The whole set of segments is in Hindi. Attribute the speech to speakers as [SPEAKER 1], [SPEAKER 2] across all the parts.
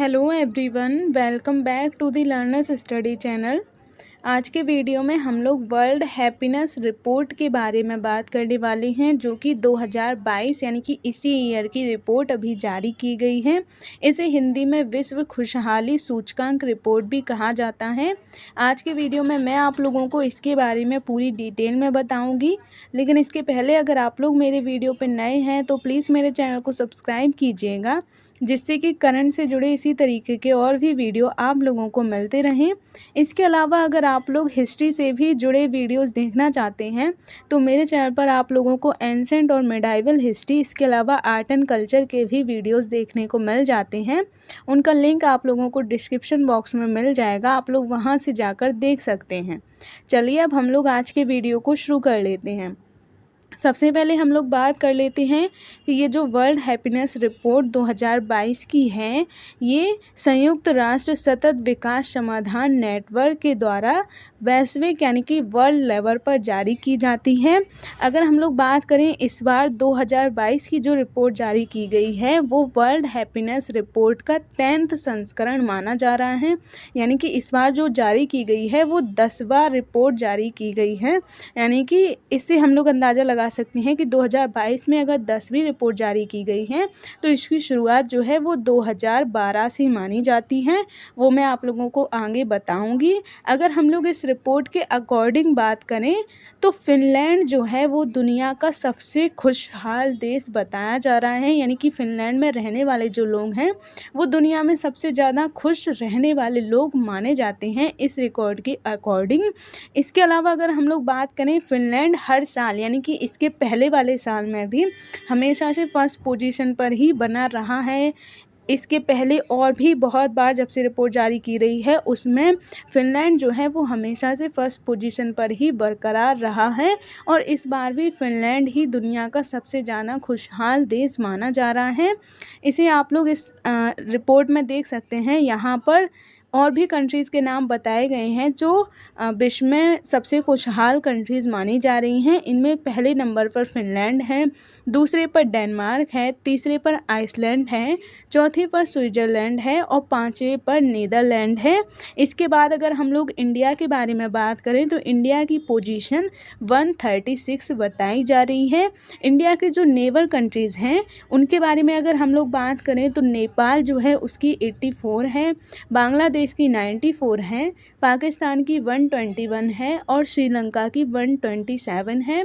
[SPEAKER 1] Hello everyone, welcome back to the learners study channel. आज के वीडियो में हम लोग वर्ल्ड हैप्पीनेस रिपोर्ट के बारे में बात करने वाले हैं, जो कि 2022 यानी कि इसी ईयर की रिपोर्ट अभी जारी की गई है। इसे हिंदी में विश्व खुशहाली सूचकांक रिपोर्ट भी कहा जाता है। आज के वीडियो में मैं आप लोगों को इसके बारे में पूरी डिटेल में बताऊंगी, लेकिन इसके पहले अगर आप लोग मेरे वीडियो पर नए हैं तो प्लीज़ मेरे चैनल को सब्सक्राइब कीजिएगा, जिससे कि करंट से जुड़े इसी तरीके के और भी वीडियो आप लोगों को मिलते रहें। इसके अलावा अगर आप लोग हिस्ट्री से भी जुड़े वीडियोस देखना चाहते हैं तो मेरे चैनल पर आप लोगों को एंसेंट और मिडाइवल हिस्ट्री, इसके अलावा आर्ट एंड कल्चर के भी वीडियोस देखने को मिल जाते हैं। उनका लिंक आप लोगों को डिस्क्रिप्शन बॉक्स में मिल जाएगा, आप लोग वहाँ से जाकर देख सकते हैं। चलिए अब हम लोग आज के वीडियो को शुरू कर लेते हैं। सबसे पहले हम लोग बात कर लेते हैं कि ये जो वर्ल्ड हैप्पीनेस रिपोर्ट 2022 की है, ये संयुक्त राष्ट्र सतत विकास समाधान नेटवर्क के द्वारा वैश्विक यानी कि वर्ल्ड लेवल पर जारी की जाती है। अगर हम लोग बात करें इस बार 2022 की जो रिपोर्ट जारी की गई है वो वर्ल्ड हैप्पीनेस रिपोर्ट का 10th संस्करण माना जा रहा है। यानी कि इस बार जो जारी की गई है वो 10वां रिपोर्ट जारी की गई है। यानी कि इससे हम लोग अंदाज़ा लगा सकते हैं कि 2022 में अगर 10वीं रिपोर्ट जारी की गई है तो इसकी शुरुआत जो है वो 2012 से मानी जाती है। वो मैं आप लोगों को आगे बताऊंगी। अगर हम लोग इस रिपोर्ट के अकॉर्डिंग बात करें तो फिनलैंड जो है वो दुनिया का सबसे खुशहाल देश बताया जा रहा है। यानी कि फिनलैंड में रहने वाले जो लोग हैं वो दुनिया में सबसे ज़्यादा खुश रहने वाले लोग माने जाते हैं इस रिकॉर्ड के अकॉर्डिंग। इसके अलावा अगर हम लोग बात करें, फिनलैंड हर साल यानी कि इसके पहले वाले साल में भी हमेशा से फर्स्ट पोजीशन पर ही बना रहा है। इसके पहले और भी बहुत बार जब से रिपोर्ट जारी की रही है उसमें फिनलैंड जो है वो हमेशा से फर्स्ट पोजीशन पर ही बरकरार रहा है, और इस बार भी फिनलैंड ही दुनिया का सबसे ज़्यादा खुशहाल देश माना जा रहा है। इसे आप लोग इस रिपोर्ट में देख सकते हैं। यहाँ पर और भी कंट्रीज़ के नाम बताए गए हैं जो विश्व में सबसे खुशहाल कंट्रीज़ मानी जा रही हैं। इनमें पहले नंबर पर फिनलैंड है, दूसरे पर डेनमार्क है, तीसरे पर आइसलैंड है, चौथे पर स्विट्ज़रलैंड है और पाँचवें पर नीदरलैंड है। इसके बाद अगर हम लोग इंडिया के बारे में बात करें तो इंडिया की पोजीशन 136 बताई जा रही है। इंडिया के जो नेबर कंट्रीज़ हैं उनके बारे में अगर हम लोग बात करें तो नेपाल जो है उसकी 84 है, बांग्लादेश की 94 है, पाकिस्तान की 121 है और श्रीलंका की 127 है।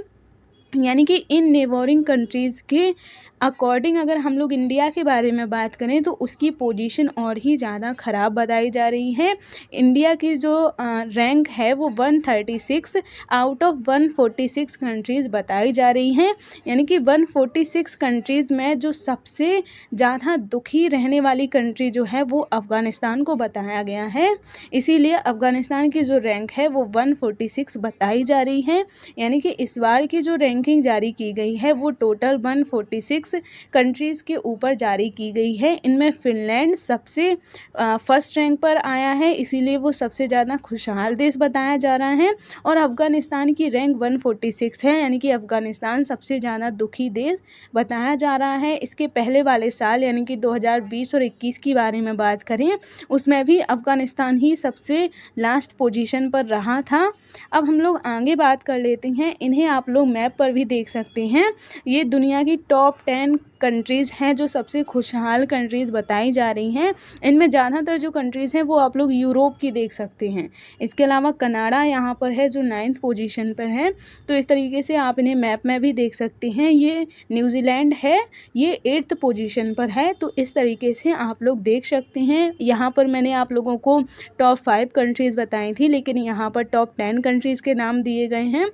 [SPEAKER 1] यानी कि इन नेबरिंग कंट्रीज़ के अकॉर्डिंग अगर हम लोग इंडिया के बारे में बात करें तो उसकी पोजीशन और ही ज़्यादा ख़राब बताई जा रही है। इंडिया की जो रैंक है वो 136 आउट ऑफ 146 कंट्रीज़ बताई जा रही हैं। यानी कि 146 कंट्रीज़ में जो सबसे ज़्यादा दुखी रहने वाली कंट्री जो है वो अफ़गानिस्तान को बताया गया है। इसीलिए अफ़गानिस्तान की जो रैंक है वो 146 बताई जा रही है। यानी कि इस बार की जो रैंकिंग जारी की गई है वो टोटल 146 कंट्रीज़ के ऊपर जारी की गई है। इनमें फिनलैंड सबसे फर्स्ट रैंक पर आया है, इसीलिए वो सबसे ज़्यादा खुशहाल देश बताया जा रहा है। और अफ़गानिस्तान की रैंक 146 है, यानी कि अफ़गानिस्तान सबसे ज़्यादा दुखी देश बताया जा रहा है। इसके पहले वाले साल यानी कि 2020 और 21 की बारे में बात करें उसमें भी अफ़गानिस्तान ही सबसे लास्ट पोजीशन पर रहा था। अब हम लोग आगे बात कर लेते हैं। इन्हें आप लोग मैप पर भी देख सकते हैं। ये दुनिया की टॉप 10 कंट्रीज़ हैं जो सबसे खुशहाल कंट्रीज़ बताई जा रही हैं। इनमें ज़्यादातर जो कंट्रीज़ हैं वो आप लोग यूरोप की देख सकते हैं। इसके अलावा कनाडा यहाँ पर है जो 9th पोजीशन पर है। तो इस तरीके से आप इन्हें मैप में भी देख सकते हैं। ये न्यूजीलैंड है, ये 8th पोजीशन पर है। तो इस तरीके से आप लोग देख सकते हैं। यहाँ पर मैंने आप लोगों को टॉप 5 कंट्रीज़ बताई थी, लेकिन यहाँ पर टॉप 10 कंट्रीज़ के नाम दिए गए हैं,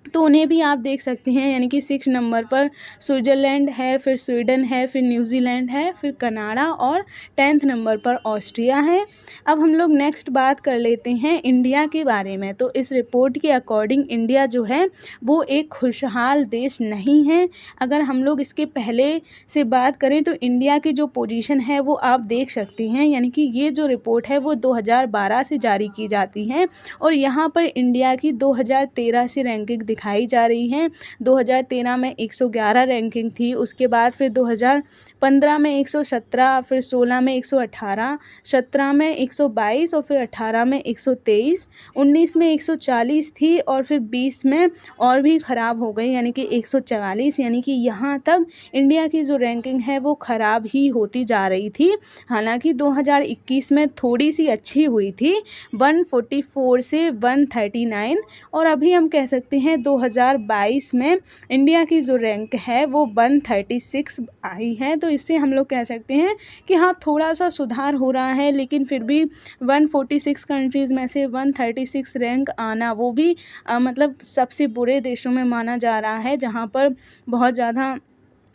[SPEAKER 1] तो उन्हें भी आप देख सकते हैं। यानी कि 6 नंबर पर स्विट्ज़रलैंड है, फिर स्वीडन है, फिर न्यूजीलैंड है, फिर कनाडा और 10th नंबर पर ऑस्ट्रिया है। अब हम लोग नेक्स्ट बात कर लेते हैं इंडिया के बारे में। तो इस रिपोर्ट के अकॉर्डिंग इंडिया जो है वो एक खुशहाल देश नहीं है। अगर हम लोग इसके पहले से बात करें तो इंडिया की जो पोजीशन है वो आप देख सकते हैं। यानी कि ये जो रिपोर्ट है वो 2012 से जारी की जाती है और यहाँ पर इंडिया की 2013 से रैंकिंग दिखाई जा रही हैं। 2013 में 111 रैंकिंग थी, उसके बाद फिर 2015 में 117, फिर 16 में 118, 17 में 122 और फिर 18 में 123, 19 में 140 थी और फिर 20 में और भी ख़राब हो गई यानी कि 144। यानी कि यहाँ तक इंडिया की जो रैंकिंग है वो ख़राब ही होती जा रही थी। हालांकि 2021 में थोड़ी सी अच्छी हुई थी, 144 से 139, और अभी हम कह सकते हैं 2022 में इंडिया की जो रैंक है वो 136 आई है। तो इससे हम लोग कह सकते हैं कि हाँ, थोड़ा सा सुधार हो रहा है, लेकिन फिर भी 146 कंट्रीज़ में से 136 रैंक आना वो भी मतलब सबसे बुरे देशों में माना जा रहा है, जहाँ पर बहुत ज़्यादा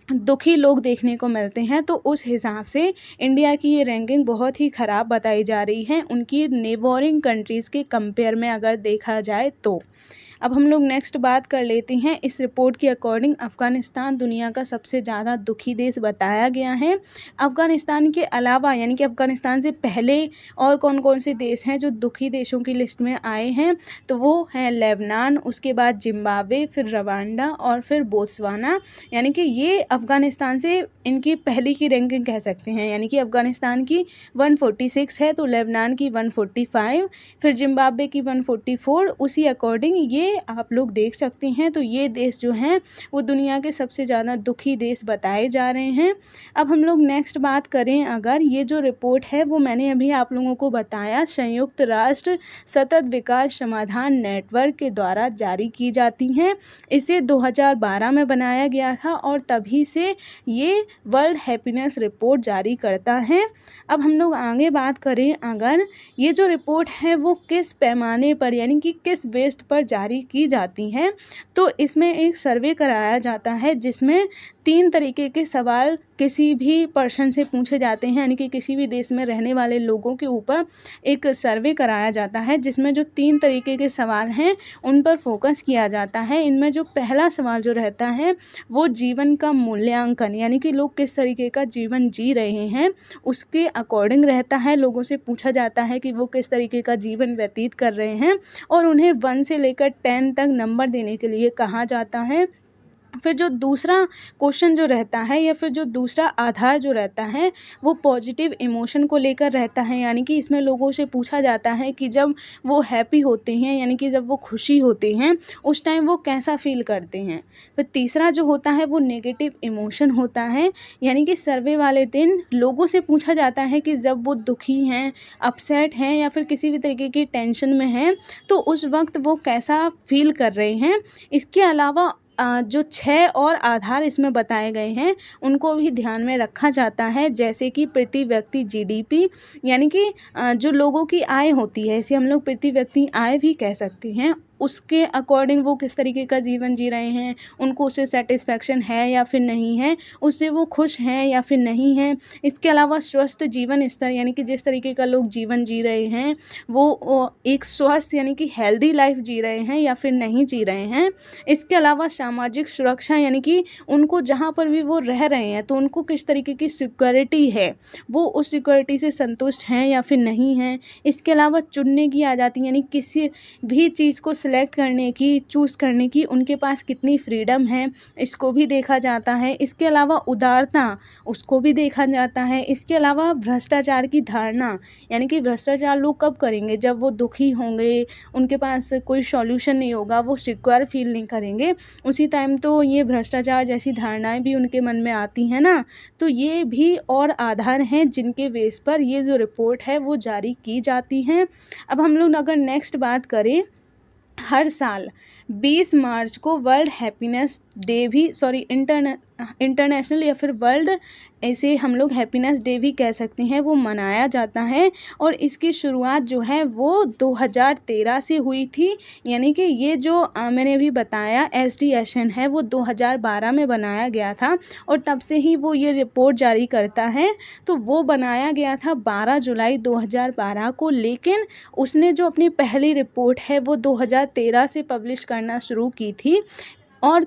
[SPEAKER 1] दुखी लोग देखने को मिलते हैं। तो उस हिसाब से इंडिया की ये रैंकिंग बहुत ही ख़राब बताई जा रही है उनकी नेबोरिंग कंट्रीज़ के कंपेयर में अगर देखा जाए तो। अब हम लोग नेक्स्ट बात कर लेते हैं। इस रिपोर्ट के अकॉर्डिंग अफ़गानिस्तान दुनिया का सबसे ज़्यादा दुखी देश बताया गया है। अफ़गानिस्तान के अलावा यानी कि अफ़गानिस्तान से पहले और कौन कौन से देश हैं जो दुखी देशों की लिस्ट में आए हैं, तो वो हैं लेबनान, उसके बाद जिम्बाब्वे, फिर रवांडा और फिर बोत्सवाना। यानी कि ये अफ़गानिस्तान से इनकी पहली की रैंकिंग कह सकते हैं। यानी कि अफ़गानिस्तान की 146 है, तो लेबनान की 145, फिर जिम्बाब्वे की 144। उसी अकॉर्डिंग ये आप लोग देख सकते हैं। तो ये देश जो हैं वो दुनिया के सबसे ज़्यादा दुखी देश बताए जा रहे हैं। अब हम लोग नेक्स्ट बात करें, अगर ये जो रिपोर्ट है वो मैंने अभी आप लोगों को बताया संयुक्त राष्ट्र सतत विकास समाधान नेटवर्क के द्वारा जारी की जाती हैं। इसे 2012 में बनाया गया था और तभी से ये वर्ल्ड हैप्पीनेस रिपोर्ट जारी करता है। अब हम लोग आगे बात करें, अगर ये जो रिपोर्ट है वो किस पैमाने पर यानी कि किस बेस्ड पर जारी की जाती है, तो इसमें एक सर्वे कराया जाता है जिसमें 3 तरीके के सवाल किसी भी पर्सन से पूछे जाते हैं। यानी कि किसी भी देश में रहने वाले लोगों के ऊपर एक सर्वे कराया जाता है जिसमें जो 3 तरीके के सवाल हैं उन पर फोकस किया जाता है। इनमें जो पहला सवाल जो रहता है वो जीवन का मूल्यांकन, यानी कि लोग किस तरीके का जीवन जी रहे हैं उसके अकॉर्डिंग रहता है। लोगों से पूछा जाता है कि वो किस तरीके का जीवन व्यतीत कर रहे हैं और उन्हें 1 से लेकर 10 तक नंबर देने के लिए कहा जाता है। फिर जो दूसरा क्वेश्चन जो रहता है या फिर जो दूसरा आधार जो रहता है वो पॉजिटिव इमोशन को लेकर रहता है। यानी कि इसमें लोगों से पूछा जाता है कि जब वो हैप्पी होते हैं यानी कि जब वो खुशी होते हैं उस टाइम वो कैसा फील करते हैं। फिर तीसरा जो होता है वो नेगेटिव इमोशन होता है। यानी कि सर्वे वाले दिन लोगों से पूछा जाता है कि जब वो दुखी हैं, अपसेट हैं या फिर किसी भी तरीके की टेंशन में हैं तो उस वक्त वो कैसा फील कर रहे हैं। इसके अलावा जो 6 और आधार इसमें बताए गए हैं उनको भी ध्यान में रखा जाता है, जैसे कि प्रति व्यक्ति जीडीपी, यानी कि जो लोगों की आय होती है, इसे हम लोग प्रति व्यक्ति आय भी कह सकते हैं, उसके अकॉर्डिंग वो किस तरीके का जीवन जी रहे हैं, उनको उससे सेटिस्फेक्शन है या फिर नहीं है, उससे वो खुश हैं या फिर नहीं हैं। इसके अलावा स्वस्थ जीवन स्तर, यानी कि जिस तरीके का लोग जीवन जी रहे हैं वो एक स्वस्थ यानी कि हेल्दी लाइफ जी रहे हैं या फिर नहीं जी रहे हैं। इसके अलावा सामाजिक सुरक्षा, यानी कि उनको जहाँ पर भी वो रह रहे हैं तो उनको किस तरीके की सिक्योरिटी है, वो उस सिक्योरिटी से संतुष्ट हैं या फिर नहीं हैं। इसके अलावा चुनने की आज़ादी, यानी किसी भी चीज़ को सिलेक्ट करने की, चूज़ करने की उनके पास कितनी फ्रीडम है, इसको भी देखा जाता है। इसके अलावा उदारता, उसको भी देखा जाता है। इसके अलावा भ्रष्टाचार की धारणा, यानी कि भ्रष्टाचार लोग कब करेंगे, जब वो दुखी होंगे, उनके पास कोई सॉल्यूशन नहीं होगा, वो सिक्योर फील नहीं करेंगे, उसी टाइम तो ये भ्रष्टाचार जैसी धारणाएं भी उनके मन में आती हैं ना। तो ये भी और आधार हैं जिनके बेस पर ये जो रिपोर्ट है वो जारी की जाती हैं। अब हम लोग अगर नेक्स्ट बात करें, हर साल 20 मार्च को वर्ल्ड हैप्पीनेस डे भी इंटरनेशनल या फिर वर्ल्ड, ऐसे हम लोग हैप्पीनेस डे भी कह सकते हैं, वो मनाया जाता है। और इसकी शुरुआत जो है वो 2013 से हुई थी। यानी कि ये जो मैंने अभी बताया SDSN है वो 2012 में बनाया गया था और तब से ही वो ये रिपोर्ट जारी करता है। तो वो बनाया गया था 12 जुलाई 2012 को, लेकिन उसने जो अपनी पहली रिपोर्ट है वो 2013 से पब्लिश करना शुरू की थी। और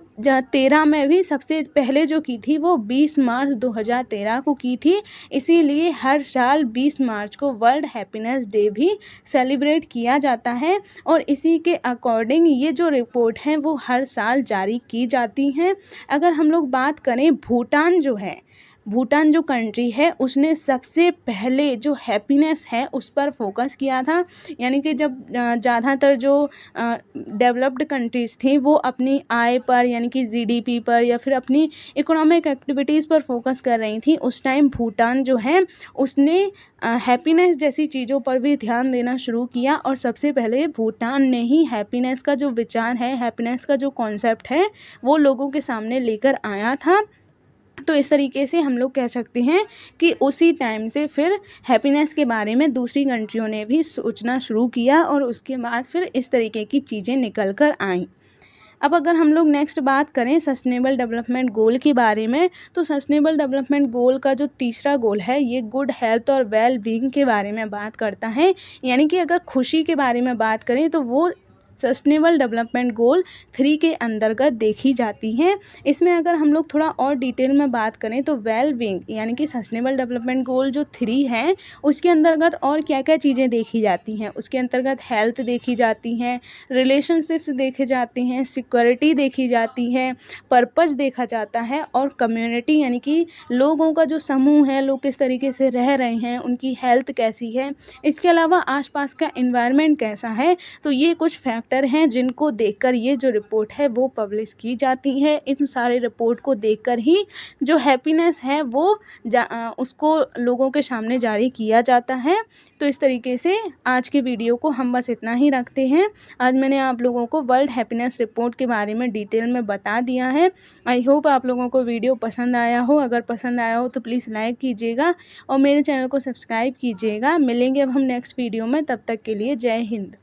[SPEAKER 1] 13 में भी सबसे पहले जो की थी वो 20 मार्च 2013 को की थी। इसीलिए हर साल 20 मार्च को वर्ल्ड हैप्पीनेस डे भी सेलिब्रेट किया जाता है और इसी के अकॉर्डिंग ये जो रिपोर्ट है वो हर साल जारी की जाती हैं। अगर हम लोग बात करें भूटान जो है, भूटान जो कंट्री है उसने सबसे पहले जो हैप्पीनेस है उस पर फोकस किया था। यानी कि जब ज़्यादातर जो डेवलप्ड कंट्रीज़ थी वो अपनी आय पर यानी कि जीडीपी पर या फिर अपनी इकोनॉमिक एक्टिविटीज़ पर फोकस कर रही थी, उस टाइम भूटान जो है उसने हैप्पीनेस जैसी चीज़ों पर भी ध्यान देना शुरू किया और सबसे पहले भूटान ने ही हैप्पीनेस का जो विचार है, हैप्पीनेस का जो कॉन्सेप्ट है वो लोगों के सामने लेकर आया था। तो इस तरीके से हम लोग कह सकते हैं कि उसी टाइम से फिर हैप्पीनेस के बारे में दूसरी कंट्रियों ने भी सोचना शुरू किया और उसके बाद फिर इस तरीके की चीज़ें निकल कर आईं। अब अगर हम लोग नेक्स्ट बात करें सस्टेनेबल डेवलपमेंट गोल के बारे में, तो सस्टेनेबल डेवलपमेंट गोल का जो तीसरा गोल है ये गुड हेल्थ और वेल बीइंग के बारे में बात करता है। यानी कि अगर खुशी के बारे में बात करें तो वो सस्टेनेबल डेवलपमेंट गोल 3 के अंतर्गत देखी जाती हैं। इसमें अगर हम लोग थोड़ा और डिटेल में बात करें तो वेल बीइंग यानी कि सस्टेनेबल डेवलपमेंट गोल जो 3 है उसके अंतर्गत और क्या क्या चीज़ें देखी जाती हैं। उसके अंतर्गत हेल्थ देखी जाती हैं, रिलेशनशिप्स देखे जाते हैं, सिक्योरिटी देखी जाती है, पर्पस देखा जाता है और कम्युनिटी यानी कि लोगों का जो समूह है, लोग किस तरीके से रह रहे हैं, उनकी हेल्थ कैसी है, इसके अलावा आसपास का एनवायरनमेंट कैसा है। तो ये कुछ फैक्टर हैं जिनको देखकर ये जो रिपोर्ट है वो पब्लिश की जाती है। इन सारे रिपोर्ट को देखकर ही जो हैप्पीनेस है वो उसको लोगों के सामने जारी किया जाता है। तो इस तरीके से आज के वीडियो को हम बस इतना ही रखते हैं। आज मैंने आप लोगों को वर्ल्ड हैप्पीनेस रिपोर्ट के बारे में डिटेल में बता दिया है। आई होप आप लोगों को वीडियो पसंद आया हो। अगर पसंद आया हो तो प्लीज़ लाइक कीजिएगा और मेरे चैनल को सब्सक्राइब कीजिएगा। मिलेंगे अब हम नेक्स्ट वीडियो में, तब तक के लिए जय हिंद।